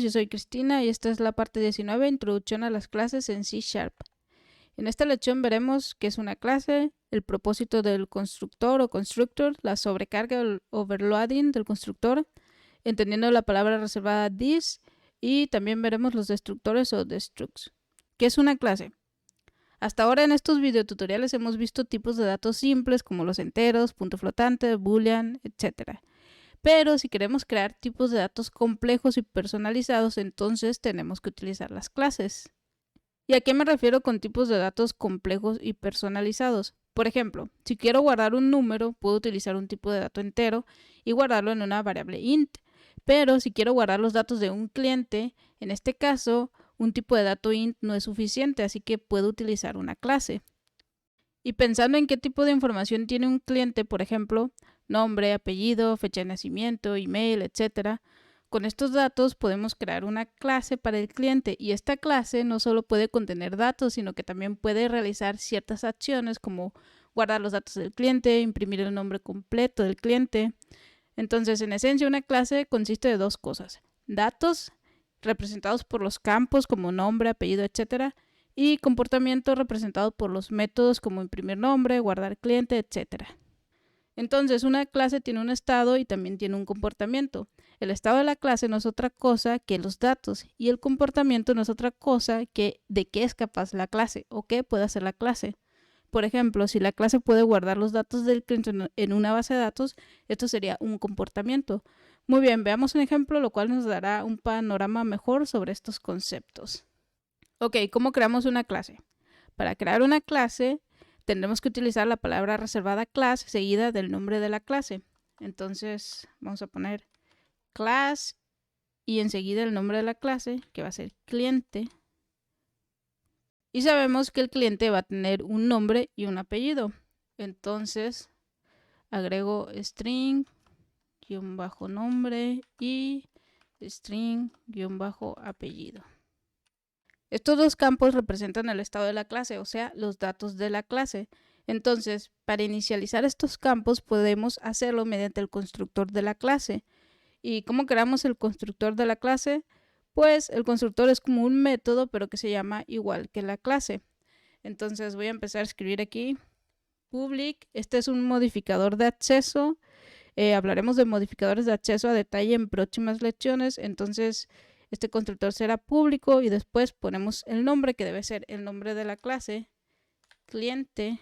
Yo soy Cristina y esta es la parte 19, Introducción a las clases en C#. En esta lección veremos qué es una clase, el propósito del constructor o constructor, la sobrecarga o el overloading del constructor, entendiendo la palabra reservada this, y también veremos los destructores o destructs. ¿Qué es una clase? Hasta ahora en estos videotutoriales hemos visto tipos de datos simples como los enteros, punto flotante, boolean, etc. Pero si queremos crear tipos de datos complejos y personalizados, entonces tenemos que utilizar las clases. ¿Y a qué me refiero con tipos de datos complejos y personalizados? Por ejemplo, si quiero guardar un número, puedo utilizar un tipo de dato entero y guardarlo en una variable int. Pero si quiero guardar los datos de un cliente, en este caso, un tipo de dato int no es suficiente, así que puedo utilizar una clase. Y pensando en qué tipo de información tiene un cliente, por ejemplo, nombre, apellido, fecha de nacimiento, email, etc. Con estos datos podemos crear una clase para el cliente y esta clase no solo puede contener datos, sino que también puede realizar ciertas acciones como guardar los datos del cliente, imprimir el nombre completo del cliente. Entonces, en esencia, una clase consiste de dos cosas: datos, representados por los campos como nombre, apellido, etc., y comportamiento representado por los métodos como imprimir nombre, guardar cliente, etc. Entonces, una clase tiene un estado y también tiene un comportamiento. El estado de la clase no es otra cosa que los datos y el comportamiento no es otra cosa que de qué es capaz la clase o qué puede hacer la clase. Por ejemplo, si la clase puede guardar los datos del cliente en una base de datos, esto sería un comportamiento. Muy bien, veamos un ejemplo, lo cual nos dará un panorama mejor sobre estos conceptos. Ok, ¿cómo creamos una clase? Para crear una clase, tendremos que utilizar la palabra reservada class seguida del nombre de la clase. Entonces, vamos a poner class y enseguida el nombre de la clase, que va a ser cliente. Y sabemos que el cliente va a tener un nombre y un apellido. Entonces, agrego string-nombre y string-apellido. Estos dos campos representan el estado de la clase, o sea, los datos de la clase. Entonces, para inicializar estos campos podemos hacerlo mediante el constructor de la clase. ¿Y cómo creamos el constructor de la clase? Pues el constructor es como un método, pero que se llama igual que la clase. Entonces voy a empezar a escribir aquí public. Este es un modificador de acceso. Hablaremos de modificadores de acceso a detalle en próximas lecciones. Entonces este constructor será público y después ponemos el nombre, que debe ser el nombre de la clase, cliente.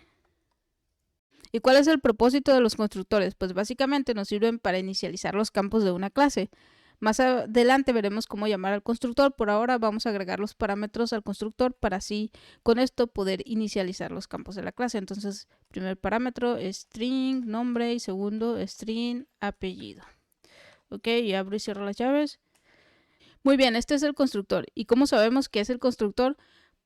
¿Y cuál es el propósito de los constructores? Pues básicamente nos sirven para inicializar los campos de una clase. Más adelante veremos cómo llamar al constructor. Por ahora vamos a agregar los parámetros al constructor para así con esto poder inicializar los campos de la clase. Entonces, primer parámetro string nombre y segundo string apellido. Ok, y abro y cierro las llaves. Muy bien, este es el constructor. ¿Y cómo sabemos que es el constructor?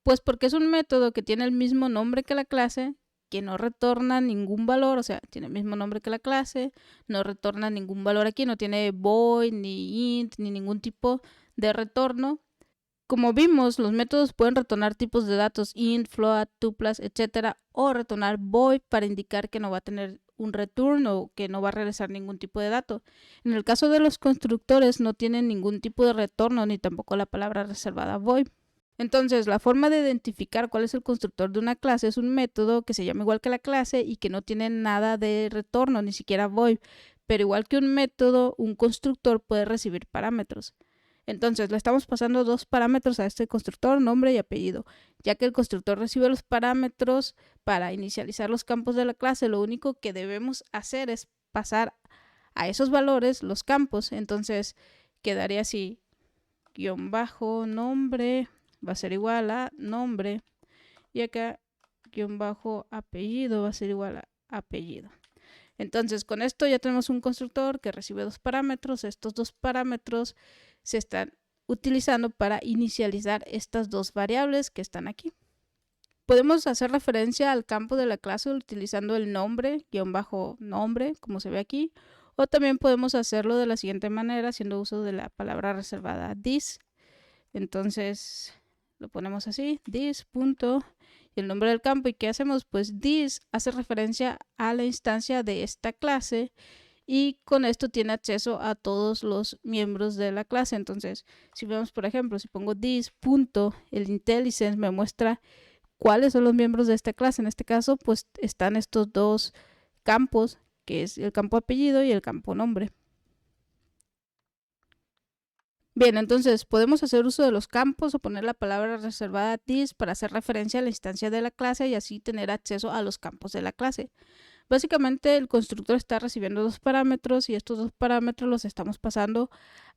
Pues porque es un método que tiene el mismo nombre que la clase, que no retorna ningún valor, o sea, tiene el mismo nombre que la clase, no retorna ningún valor aquí, no tiene void, ni int, ni ningún tipo de retorno. Como vimos, los métodos pueden retornar tipos de datos int, float, tuplas, etc. o retornar void para indicar que no va a tener un return o que no va a regresar ningún tipo de dato. En el caso de los constructores no tienen ningún tipo de retorno ni tampoco la palabra reservada void. Entonces, la forma de identificar cuál es el constructor de una clase es un método que se llama igual que la clase y que no tiene nada de retorno, ni siquiera void. Pero igual que un método, un constructor puede recibir parámetros. Entonces, le estamos pasando dos parámetros a este constructor, nombre y apellido. Ya que el constructor recibe los parámetros para inicializar los campos de la clase, lo único que debemos hacer es pasar a esos valores los campos. Entonces, quedaría así, guión bajo, nombre, va a ser igual a nombre. Y acá, guión bajo, apellido, va a ser igual a apellido. Entonces, con esto ya tenemos un constructor que recibe dos parámetros. Estos dos parámetros se están utilizando para inicializar estas dos variables que están aquí. Podemos hacer referencia al campo de la clase utilizando el nombre, guión bajo nombre, como se ve aquí. O también podemos hacerlo de la siguiente manera, haciendo uso de la palabra reservada this. Entonces, lo ponemos así, this, punto, y el nombre del campo. ¿Y qué hacemos? Pues this hace referencia a la instancia de esta clase y con esto tiene acceso a todos los miembros de la clase. Entonces, si vemos, por ejemplo, si pongo this punto, el IntelliSense me muestra cuáles son los miembros de esta clase. En este caso, pues están estos dos campos, que es el campo apellido y el campo nombre. Bien, entonces podemos hacer uso de los campos o poner la palabra reservada this para hacer referencia a la instancia de la clase y así tener acceso a los campos de la clase. Básicamente el constructor está recibiendo dos parámetros y estos dos parámetros los estamos pasando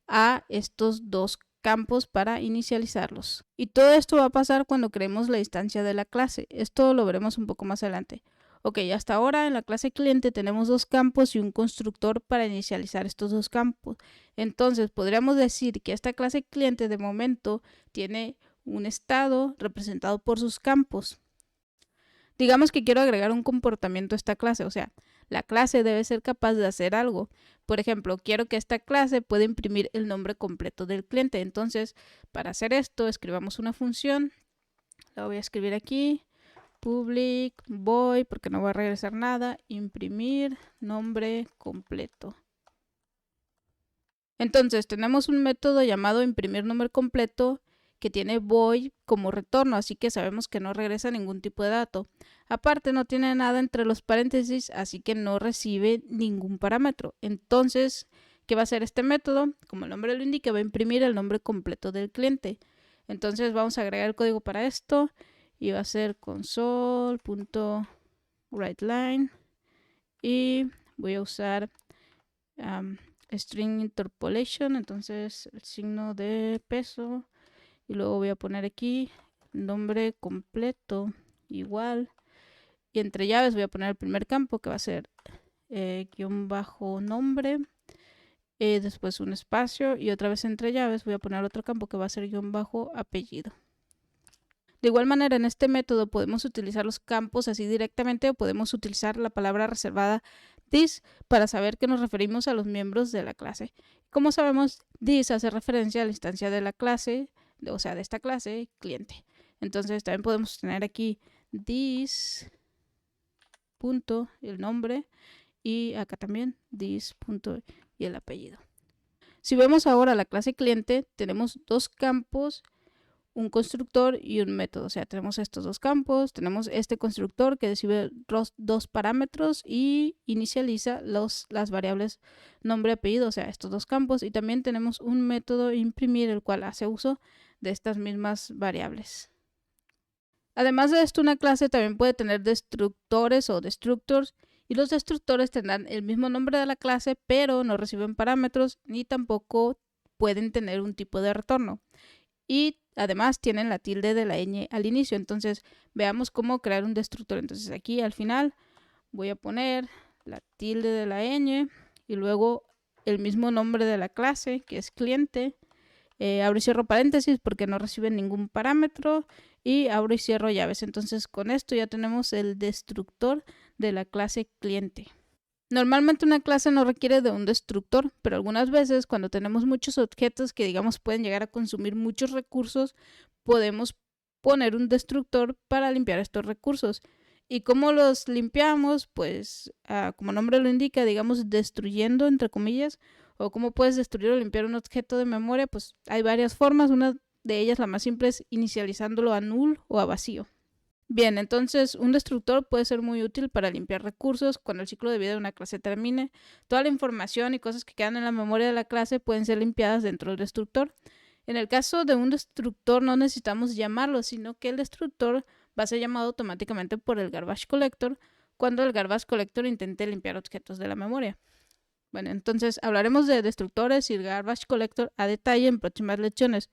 a estos dos campos para inicializarlos. Y todo esto va a pasar cuando creemos la instancia de la clase. Esto lo veremos un poco más adelante. Ok, hasta ahora en la clase cliente tenemos dos campos y un constructor para inicializar estos dos campos. Entonces podríamos decir que esta clase cliente de momento tiene un estado representado por sus campos. Digamos que quiero agregar un comportamiento a esta clase, o sea, la clase debe ser capaz de hacer algo. Por ejemplo, quiero que esta clase pueda imprimir el nombre completo del cliente. Entonces, para hacer esto, escribamos una función. La voy a escribir aquí. Public void, porque no va a regresar nada. Imprimir nombre completo. Entonces, tenemos un método llamado imprimir nombre completo que tiene void como retorno, así que sabemos que no regresa ningún tipo de dato. Aparte, no tiene nada entre los paréntesis, así que no recibe ningún parámetro. Entonces, ¿qué va a hacer este método? Como el nombre lo indica, va a imprimir el nombre completo del cliente. Entonces, vamos a agregar el código para esto y va a ser console.writeLine y voy a usar string interpolation, entonces el signo de peso. Y luego voy a poner aquí nombre completo igual. Y entre llaves voy a poner el primer campo que va a ser guión bajo nombre. Después un espacio. Y otra vez entre llaves voy a poner otro campo que va a ser guión bajo apellido. De igual manera en este método podemos utilizar los campos así directamente o podemos utilizar la palabra reservada this para saber que nos referimos a los miembros de la clase. Como sabemos, this hace referencia a la instancia de la clase, o sea, de esta clase, cliente. Entonces también podemos tener aquí this punto, el nombre, y acá también this punto y el apellido. Si vemos ahora la clase cliente, tenemos dos campos, un constructor y un método. O sea, tenemos estos dos campos, tenemos este constructor que recibe dos parámetros y inicializa las variables nombre y apellido, o sea, estos dos campos. Y también tenemos un método imprimir, el cual hace uso de estas mismas variables. Además de esto, una clase también puede tener destructores o destructors, y los destructores tendrán el mismo nombre de la clase, pero no reciben parámetros ni tampoco pueden tener un tipo de retorno. Y además tienen la tilde de la ñ al inicio. Entonces veamos cómo crear un destructor. Entonces aquí al final voy a poner la tilde de la ñ y luego el mismo nombre de la clase, que es cliente. Abro y cierro paréntesis porque no recibe ningún parámetro y abro y cierro llaves. Entonces con esto ya tenemos el destructor de la clase cliente. Normalmente una clase no requiere de un destructor, pero algunas veces cuando tenemos muchos objetos que digamos pueden llegar a consumir muchos recursos, podemos poner un destructor para limpiar estos recursos. ¿Y cómo los limpiamos? Pues como nombre lo indica, digamos destruyendo entre comillas, o cómo puedes destruir o limpiar un objeto de memoria, pues hay varias formas. Una de ellas, la más simple, es inicializándolo a null o a vacío. Bien, entonces un destructor puede ser muy útil para limpiar recursos cuando el ciclo de vida de una clase termine. Toda la información y cosas que quedan en la memoria de la clase pueden ser limpiadas dentro del destructor. En el caso de un destructor no necesitamos llamarlo, sino que el destructor va a ser llamado automáticamente por el garbage collector cuando el garbage collector intente limpiar objetos de la memoria. Bueno, entonces hablaremos de destructores y el garbage collector a detalle en próximas lecciones.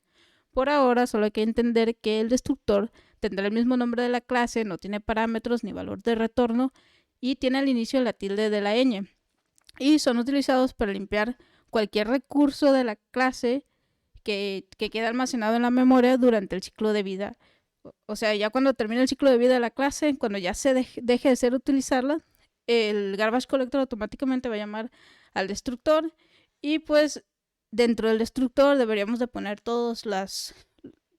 Por ahora solo hay que entender que el destructor tendrá el mismo nombre de la clase, no tiene parámetros ni valor de retorno y tiene al inicio la tilde de la ñ. Y son utilizados para limpiar cualquier recurso de la clase que queda almacenado en la memoria durante el ciclo de vida. O sea, ya cuando termine el ciclo de vida de la clase, cuando ya se deje de ser utilizarla, el garbage collector automáticamente va a llamar al destructor y pues dentro del destructor deberíamos de poner todas las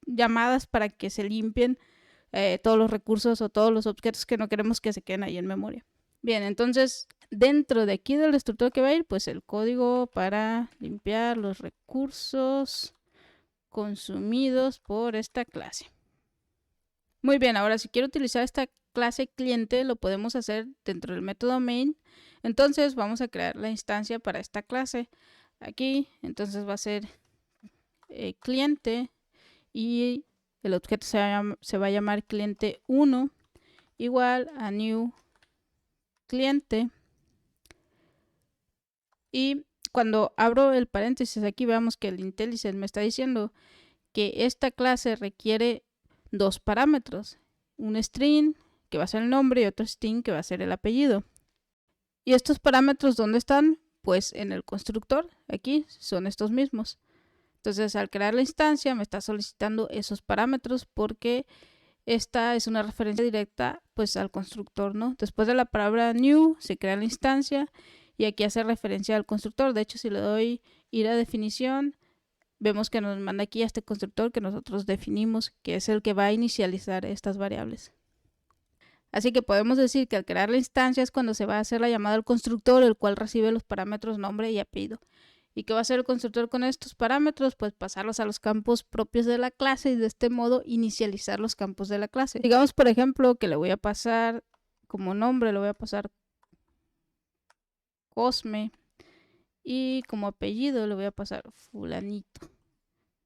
llamadas para que se limpien todos los recursos o todos los objetos que no queremos que se queden ahí en memoria. Bien, entonces dentro de aquí del destructor que va a ir, pues el código para limpiar los recursos consumidos por esta clase. Muy bien, ahora si quiero utilizar esta clase cliente, lo podemos hacer dentro del método main. Entonces vamos a crear la instancia para esta clase. Aquí, entonces va a ser cliente y el objeto se va a llamar cliente 1 igual a new cliente. Y cuando abro el paréntesis aquí, veamos que el IntelliSense me está diciendo que esta clase requiere dos parámetros, un string que va a ser el nombre y otro string que va a ser el apellido. ¿Y estos parámetros dónde están? Pues en el constructor, aquí son estos mismos. Entonces al crear la instancia me está solicitando esos parámetros porque esta es una referencia directa pues al constructor, ¿no? Después de la palabra new se crea la instancia y aquí hace referencia al constructor. De hecho, si le doy ir a definición, vemos que nos manda aquí a este constructor que nosotros definimos, que es el que va a inicializar estas variables. Así que podemos decir que al crear la instancia es cuando se va a hacer la llamada al constructor, el cual recibe los parámetros nombre y apellido. ¿Y qué va a hacer el constructor con estos parámetros? Pues pasarlos a los campos propios de la clase y de este modo inicializar los campos de la clase. Digamos, por ejemplo, que le voy a pasar como nombre, le voy a pasar Cosme y como apellido le voy a pasar fulanito.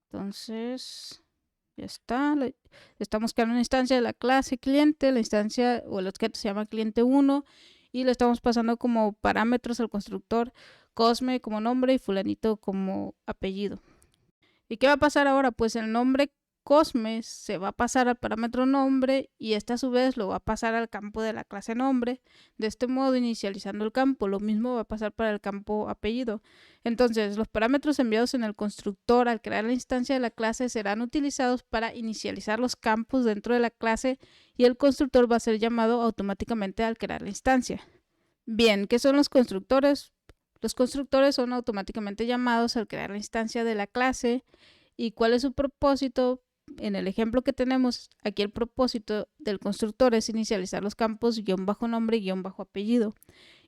Entonces, ya está. Estamos creando una instancia de la clase cliente, la instancia o el objeto se llama cliente 1 y le estamos pasando como parámetros al constructor Cosme como nombre y fulanito como apellido. ¿Y qué va a pasar ahora? Pues el nombre Cosme se va a pasar al parámetro nombre y este a su vez lo va a pasar al campo de la clase nombre. De este modo inicializando el campo. Lo mismo va a pasar para el campo apellido. Entonces los parámetros enviados en el constructor al crear la instancia de la clase serán utilizados para inicializar los campos dentro de la clase y el constructor va a ser llamado automáticamente al crear la instancia. Bien, ¿qué son los constructores? Los constructores son automáticamente llamados al crear la instancia de la clase. ¿Y cuál es su propósito? En el ejemplo que tenemos, aquí el propósito del constructor es inicializar los campos guión bajo nombre y guión bajo apellido.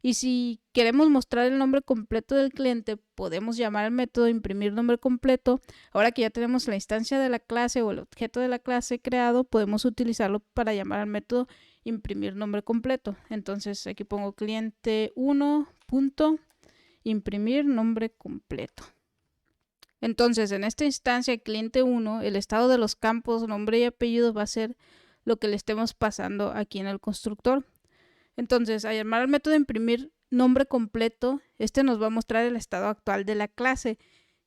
Y si queremos mostrar el nombre completo del cliente, podemos llamar al método imprimir nombre completo. Ahora que ya tenemos la instancia de la clase o el objeto de la clase creado, podemos utilizarlo para llamar al método imprimir nombre completo. Entonces aquí pongo cliente 1 punto imprimir nombre completo. Entonces, en esta instancia cliente 1, el estado de los campos nombre y apellido va a ser lo que le estemos pasando aquí en el constructor. Entonces, al llamar al método imprimir nombre completo, este nos va a mostrar el estado actual de la clase,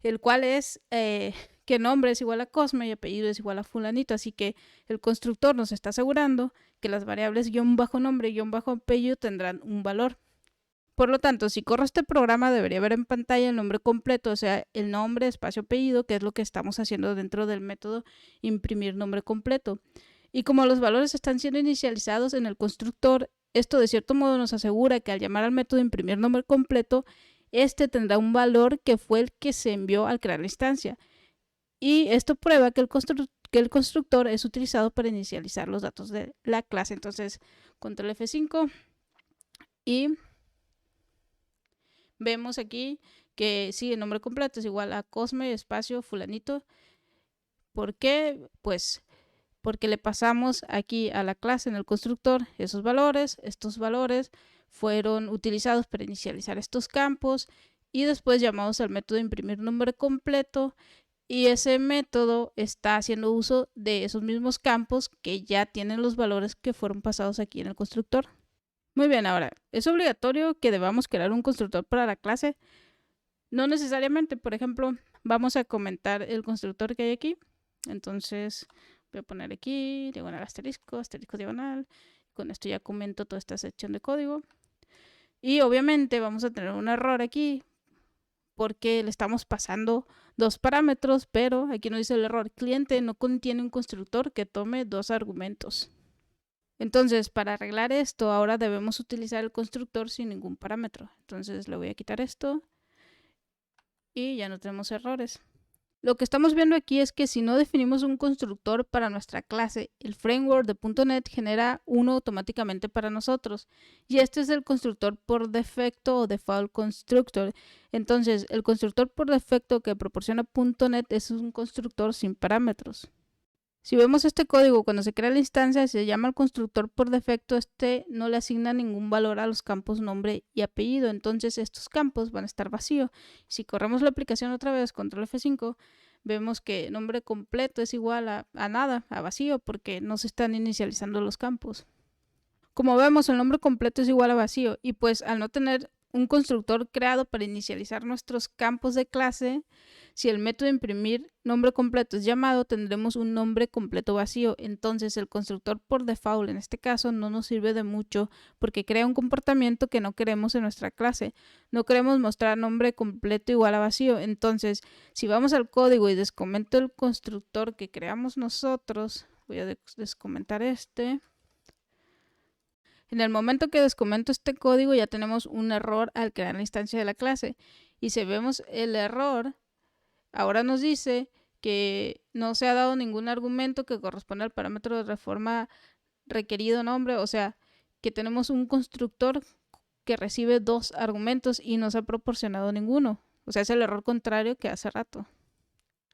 el cual es que nombre es igual a Cosme y apellido es igual a fulanito. Así que el constructor nos está asegurando que las variables guión bajo nombre y guión bajo apellido tendrán un valor. Por lo tanto, si corro este programa, debería ver en pantalla el nombre completo, o sea, el nombre, espacio, apellido, que es lo que estamos haciendo dentro del método imprimir nombre completo. Y como los valores están siendo inicializados en el constructor, esto de cierto modo nos asegura que al llamar al método imprimir nombre completo, este tendrá un valor que fue el que se envió al crear la instancia. Y esto prueba que el constructor es utilizado para inicializar los datos de la clase. Entonces, control F5 y vemos aquí que sí, el nombre completo es igual a Cosme, espacio, fulanito. ¿Por qué? Pues porque le pasamos aquí a la clase en el constructor esos valores. Estos valores fueron utilizados para inicializar estos campos y después llamados al método imprimir nombre completo. Y ese método está haciendo uso de esos mismos campos que ya tienen los valores que fueron pasados aquí en el constructor. Muy bien, ahora, ¿es obligatorio que debamos crear un constructor para la clase? No necesariamente. Por ejemplo, vamos a comentar el constructor que hay aquí. Entonces voy a poner aquí, diagonal asterisco, asterisco diagonal. Con esto ya comento toda esta sección de código. Y obviamente vamos a tener un error aquí porque le estamos pasando dos parámetros, pero aquí nos dice el error. Cliente no contiene un constructor que tome dos argumentos. Entonces, para arreglar esto, ahora debemos utilizar el constructor sin ningún parámetro. Entonces le voy a quitar esto y ya no tenemos errores. Lo que estamos viendo aquí es que si no definimos un constructor para nuestra clase, el framework de .NET genera uno automáticamente para nosotros. Y este es el constructor por defecto o default constructor. Entonces, el constructor por defecto que proporciona .NET es un constructor sin parámetros. Si vemos este código, cuando se crea la instancia y se llama al constructor por defecto, este no le asigna ningún valor a los campos nombre y apellido, entonces estos campos van a estar vacíos. Si corremos la aplicación otra vez, control F5, vemos que nombre completo es igual a nada, a vacío, porque no se están inicializando los campos. Como vemos, el nombre completo es igual a vacío, y pues al no tener un constructor creado para inicializar nuestros campos de clase, si el método imprimir nombre completo es llamado, tendremos un nombre completo vacío. Entonces el constructor por default en este caso no nos sirve de mucho porque crea un comportamiento que no queremos en nuestra clase. No queremos mostrar nombre completo igual a vacío. Entonces, si vamos al código y descomento el constructor que creamos nosotros, voy a descomentar este. En el momento que descomento este código ya tenemos un error al crear la instancia de la clase. Y si vemos el error, ahora nos dice que no se ha dado ningún argumento que corresponda al parámetro de reforma requerido nombre, o sea, que tenemos un constructor que recibe 2 argumentos y no se ha proporcionado ninguno. O sea, es el error contrario que hace rato.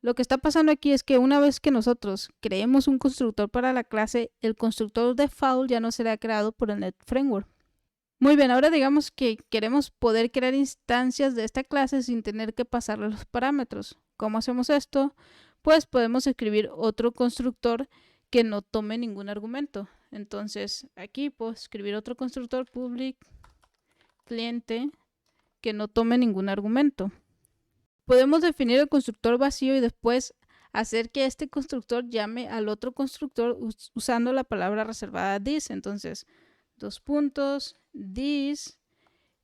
Lo que está pasando aquí es que una vez que nosotros creemos un constructor para la clase, el constructor default ya no será creado por el Net Framework. Muy bien, ahora digamos que queremos poder crear instancias de esta clase sin tener que pasarle los parámetros. ¿Cómo hacemos esto? Pues podemos escribir otro constructor que no tome ningún argumento. Entonces aquí puedo escribir otro constructor public cliente que no tome ningún argumento. Podemos definir el constructor vacío y después hacer que este constructor llame al otro constructor usando la palabra reservada this. Entonces, 2 puntos, this,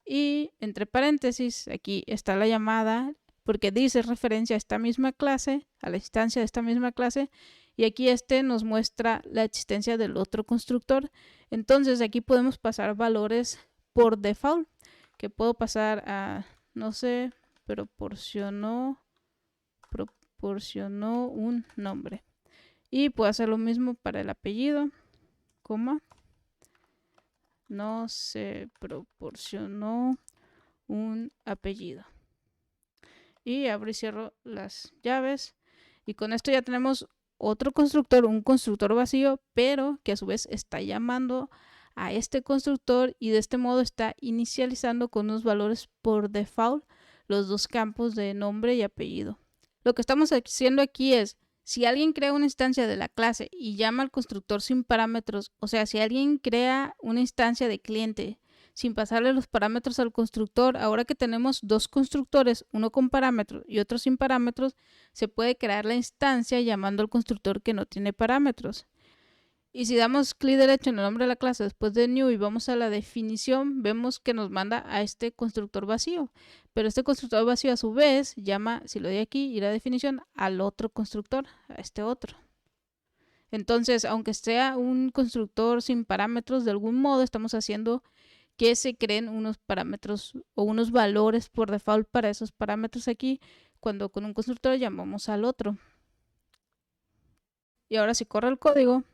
y entre paréntesis, aquí está la llamada, porque this es referencia a esta misma clase, a la instancia de esta misma clase, y aquí este nos muestra la existencia del otro constructor. Entonces aquí podemos pasar valores por default, que puedo pasar a, no sé, proporcionó un nombre. Y puedo hacer lo mismo para el apellido, coma, no se proporcionó un apellido. Y abro y cierro las llaves. Y con esto ya tenemos otro constructor, un constructor vacío, pero que a su vez está llamando a este constructor y de este modo está inicializando con unos valores por default los 2 campos de nombre y apellido. Lo que estamos haciendo aquí es, si alguien crea una instancia de la clase y llama al constructor sin parámetros, o sea, si alguien crea una instancia de cliente sin pasarle los parámetros al constructor, ahora que tenemos 2 constructores, uno con parámetros y otro sin parámetros, se puede crear la instancia llamando al constructor que no tiene parámetros. Y si damos clic derecho en el nombre de la clase después de new y vamos a la definición, vemos que nos manda a este constructor vacío. Pero este constructor vacío a su vez llama, si lo doy aquí, y la definición, al otro constructor, a este otro. Entonces, aunque sea un constructor sin parámetros, de algún modo estamos haciendo que se creen unos parámetros o unos valores por default para esos parámetros aquí, cuando con un constructor llamamos al otro. Y ahora si corro el código,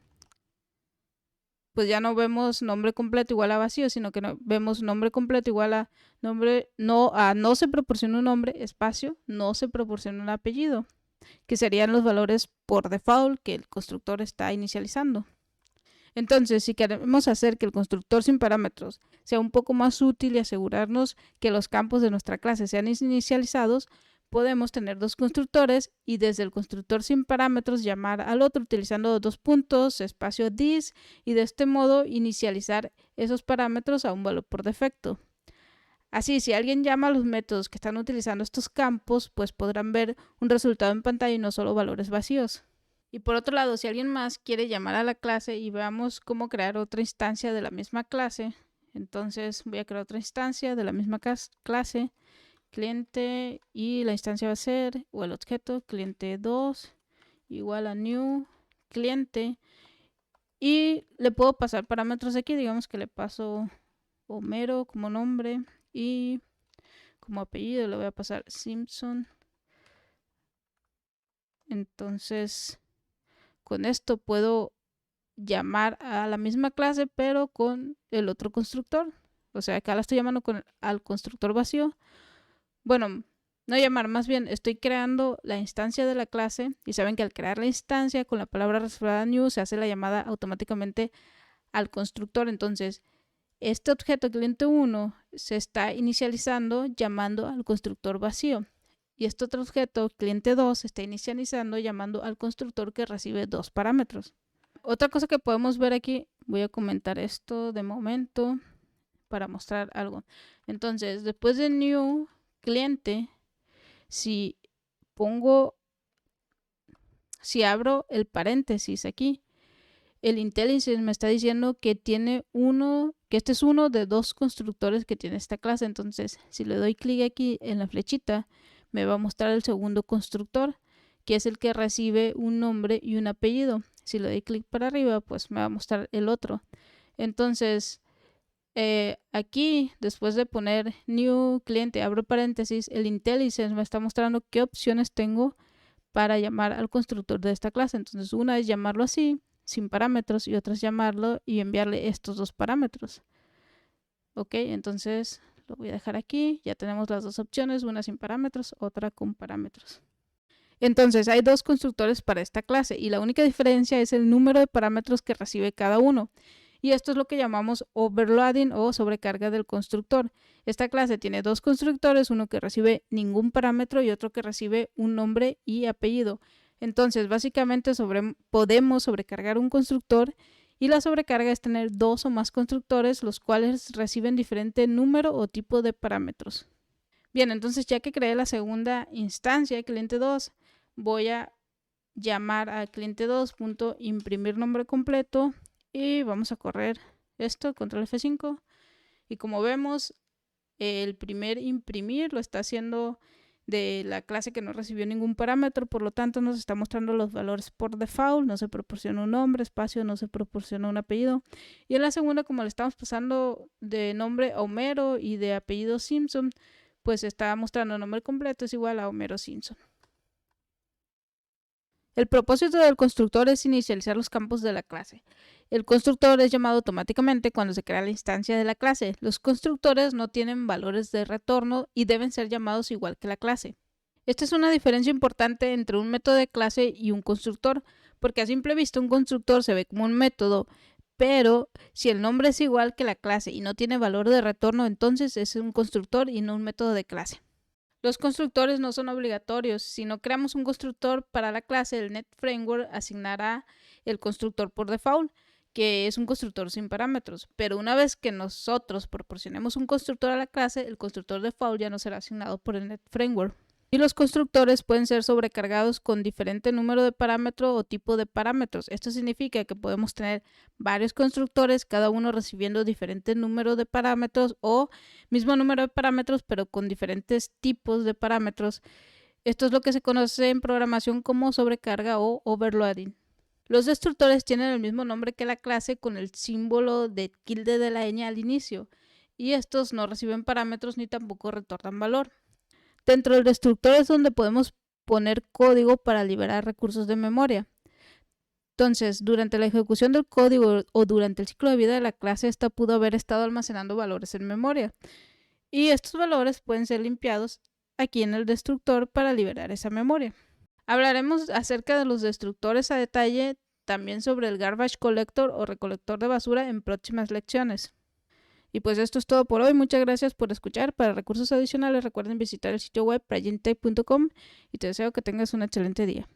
pues ya no vemos nombre completo igual a vacío, sino que vemos nombre completo igual a nombre, no se proporciona un nombre, espacio, no se proporciona un apellido, que serían los valores por default que el constructor está inicializando. Entonces, si queremos hacer que el constructor sin parámetros sea un poco más útil y asegurarnos que los campos de nuestra clase sean inicializados, podemos tener 2 constructores y desde el constructor sin parámetros llamar al otro utilizando 2 puntos, espacio this, y de este modo inicializar esos parámetros a un valor por defecto. Así, si alguien llama a los métodos que están utilizando estos campos, pues podrán ver un resultado en pantalla y no solo valores vacíos. Y por otro lado, si alguien más quiere llamar a la clase y veamos cómo crear otra instancia de la misma clase, entonces voy a crear otra instancia de la misma clase, cliente, y la instancia va a ser, o el objeto, cliente 2 igual a new cliente, y le puedo pasar parámetros aquí, digamos que le paso Homero como nombre y como apellido le voy a pasar Simpson Entonces, con esto puedo llamar a la misma clase, pero con el otro constructor. O sea, acá la estoy llamando al constructor vacío. Bueno, no llamar, más bien estoy creando la instancia de la clase. Y saben que al crear la instancia con la palabra reservada new se hace la llamada automáticamente al constructor. Entonces, este objeto cliente 1 se está inicializando llamando al constructor vacío. Y este otro objeto cliente 2 se está inicializando llamando al constructor que recibe 2 parámetros. Otra cosa que podemos ver aquí, voy a comentar esto de momento para mostrar algo. Entonces, después de new cliente, si abro el paréntesis aquí, el IntelliSense me está diciendo que este es uno de 2 constructores que tiene esta clase. Entonces, si le doy clic aquí en la flechita, me va a mostrar el segundo constructor, que es el que recibe un nombre y un apellido. Si le doy clic para arriba, pues me va a mostrar el otro. Entonces, aquí, después de poner new cliente, abro paréntesis, el IntelliSense me está mostrando qué opciones tengo para llamar al constructor de esta clase. Entonces, una es llamarlo así, sin parámetros, y otra es llamarlo y enviarle estos 2 parámetros. Ok, entonces lo voy a dejar aquí. Ya tenemos las 2 opciones, una sin parámetros, otra con parámetros. Entonces, hay 2 constructores para esta clase y la única diferencia es el número de parámetros que recibe cada uno. Y esto es lo que llamamos overloading o sobrecarga del constructor. Esta clase tiene 2 constructores, uno que recibe ningún parámetro y otro que recibe un nombre y apellido. Entonces, básicamente podemos sobrecargar un constructor, y la sobrecarga es tener 2 o más constructores, los cuales reciben diferente número o tipo de parámetros. Bien, entonces ya que creé la segunda instancia, cliente 2, voy a llamar a cliente 2.imprimir nombre completo y vamos a correr esto, control F5, y como vemos, el primer imprimir lo está haciendo de la clase que no recibió ningún parámetro, por lo tanto nos está mostrando los valores por default, no se proporciona un nombre, espacio, no se proporciona un apellido. Y en la segunda, como le estamos pasando de nombre a Homero y de apellido Simpson, pues está mostrando nombre completo es igual a Homero Simpson. El propósito del constructor es inicializar los campos de la clase. El constructor es llamado automáticamente cuando se crea la instancia de la clase. Los constructores no tienen valores de retorno y deben ser llamados igual que la clase. Esta es una diferencia importante entre un método de clase y un constructor, porque a simple vista un constructor se ve como un método, pero si el nombre es igual que la clase y no tiene valor de retorno, entonces es un constructor y no un método de clase. Los constructores no son obligatorios. Si no creamos un constructor para la clase, el NetFramework asignará el constructor por default, que es un constructor sin parámetros. Pero una vez que nosotros proporcionemos un constructor a la clase, el constructor default ya no será asignado por el NetFramework. Y los constructores pueden ser sobrecargados con diferente número de parámetros o tipo de parámetros. Esto significa que podemos tener varios constructores, cada uno recibiendo diferente número de parámetros o mismo número de parámetros, pero con diferentes tipos de parámetros. Esto es lo que se conoce en programación como sobrecarga o overloading. Los destructores tienen el mismo nombre que la clase con el símbolo de tilde de la ñ al inicio, y estos no reciben parámetros ni tampoco retornan valor. Dentro del destructor es donde podemos poner código para liberar recursos de memoria. Entonces, durante la ejecución del código o durante el ciclo de vida de la clase, esta pudo haber estado almacenando valores en memoria. Y estos valores pueden ser limpiados aquí en el destructor para liberar esa memoria. Hablaremos acerca de los destructores a detalle, también sobre el garbage collector o recolector de basura en próximas lecciones. Y pues esto es todo por hoy. Muchas gracias por escuchar. Para recursos adicionales recuerden visitar el sitio web pragentype.com y te deseo que tengas un excelente día.